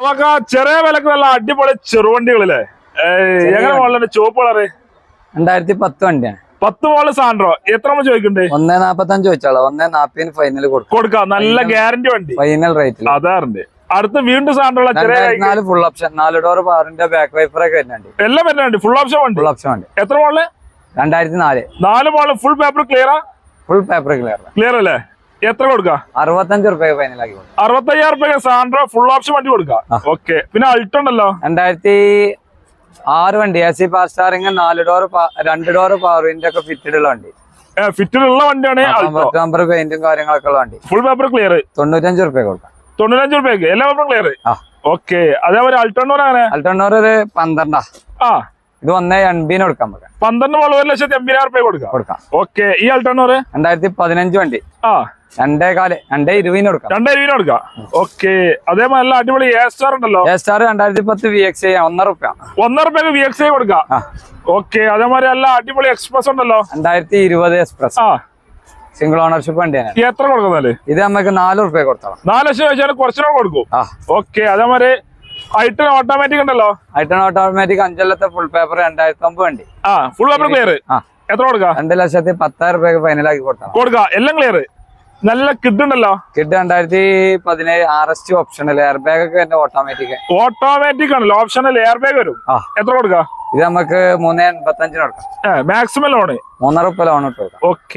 നമുക്ക് ചെറിയ വിലക്ക് നല്ല അടിപൊളി ചെറുവണ്ടികളല്ലേ എങ്ങനെ മോഡലുണ്ട്? ചുവപ്പ് കളറ് 2010 വണ്ടിയാണ്. 10 മോഡൽ സാൻഡ്രോ. എത്ര നമ്മൾ ചോദിക്കണ്ടേ? 1.45 ചോദിച്ചാലോ? 1.40 ഫൈനൽ കൊടുക്കാം. നല്ല ഗ്യാരണ്ടി വണ്ടി, ഫൈനൽ റേറ്റ് അതാറുണ്ട്. അടുത്ത് വീണ്ടും സാൻഡ്രോ ഫുൾ ഓപ്ഷൻ 4 ഡോർ പവറിന്റെ ബാക്ക് വൈപ്പർ ഒക്കെ വരുന്നുണ്ട്. എല്ലാം വരുന്നുണ്ട്. ഫുൾ ഓപ്ഷൻ വണ്ടി. ഫുൾ ഓപ്ഷൻ വണ്ടി. എത്ര മോഡല്? 2004 മോഡൽ. ഫുൾ പേപ്പർ ക്ലിയറാ? ഫുൾ പേപ്പർ ക്ലിയർ അല്ലേ? എത്ര കൊടുക്കാം? 65 റുപ്യ ഫൈനലാക്കി. 65,000 റുപ്യ സാൻഡ്രോ ഫുൾ ഓപ്ഷൻ വണ്ടി കൊടുക്കാം. ഓക്കെ. പിന്നെ അൾട്ടോ ഉണ്ടല്ലോ, 2006 വണ്ടി. AC power steering, 4 door 2 door power window ഒക്കെ ഫിറ്റഡ് ഉള്ള വണ്ടി. ഫിറ്റഡ് ഉള്ള വണ്ടിയാണ്. നമ്പർ പെയിന്റും കാര്യങ്ങളൊക്കെ ഉള്ള വണ്ടി. Full paper clear. 95 റുപ്യ കൊടുക്കാം. 95 റുപ്യക്ക് എല്ലാ പേപ്പറും ക്ലിയർ. ഓക്കെ. അതേപോലെ അൾട്ടോണോർ അങ്ങനെ? അൾട്ടോണോർ ഒരു 12. ഇത് 1.80 കൊടുക്കാം. 12 മോഡൽ 1,80,000 റുപ്യ കൊടുക്കാം. ഓക്കെ. ഈ അൾട്ടോണോർ 2015 വണ്ടി. 2.20 കൊടുക്കാം. 2.20 കൊടുക്കാം. ഓക്കെ. അതേപോലെ നല്ല അടിപൊളി എ സ്റ്റാർ ഉണ്ടല്ലോ. എ സ്റ്റാർ 2010 VXI 1 റുപ്യ. 1 റുപ്യക്ക് VXI കൊടുക്കാം. ഓക്കെ. അതേമാതിരി നല്ല അടിപൊളി എക്സ്പ്രസ് ഉണ്ടല്ലോ, 2020 എക്സ്പ്രസ്. സിംഗിൾ ഓണർഷിപ്പ് വണ്ടിയാണ്. എത്ര കൊടുക്കുന്നാല്? ഇത് നമുക്ക് 4 റുപ്യ കൊടുത്താൽ 4 ലക്ഷം വെച്ചാൽ കുറച്ചുകൂടെ കൊടുക്കും. ഓക്കെ. അതേമാതിരി ഐട്ടൺ ഓട്ടോമാറ്റിക് ഉണ്ടല്ലോ. ഐട്ടൺ ഓട്ടോമാറ്റിക് 5 കൊല്ലത്തെ ഫുൾ പേപ്പർ 2009 വണ്ടി. Full paper clear. എത്ര കൊടുക്കാം? 2,10,000 റുപ്യക്ക് ഫൈനലാക്കി കൊടുക്കാം. എല്ലാം ക്ലിയർ. നല്ല കിഡ് ഉണ്ടല്ലോ. Kid 2017 RST optional air bag ഒക്കെ ഓട്ടോമാറ്റിക് ആണല്ലോ. ഓപ്ഷണൽ എയർ ബാഗ് വരും. എത്ര കൊടുക്കാം? ഇത് നമുക്ക് 3.85 കൊടുക്കാം. മാക്സിമം ലോണ് 3 റുപ്യ ലോൺ ഇട്ട് കൊടുക്കാം. ഓക്കെ.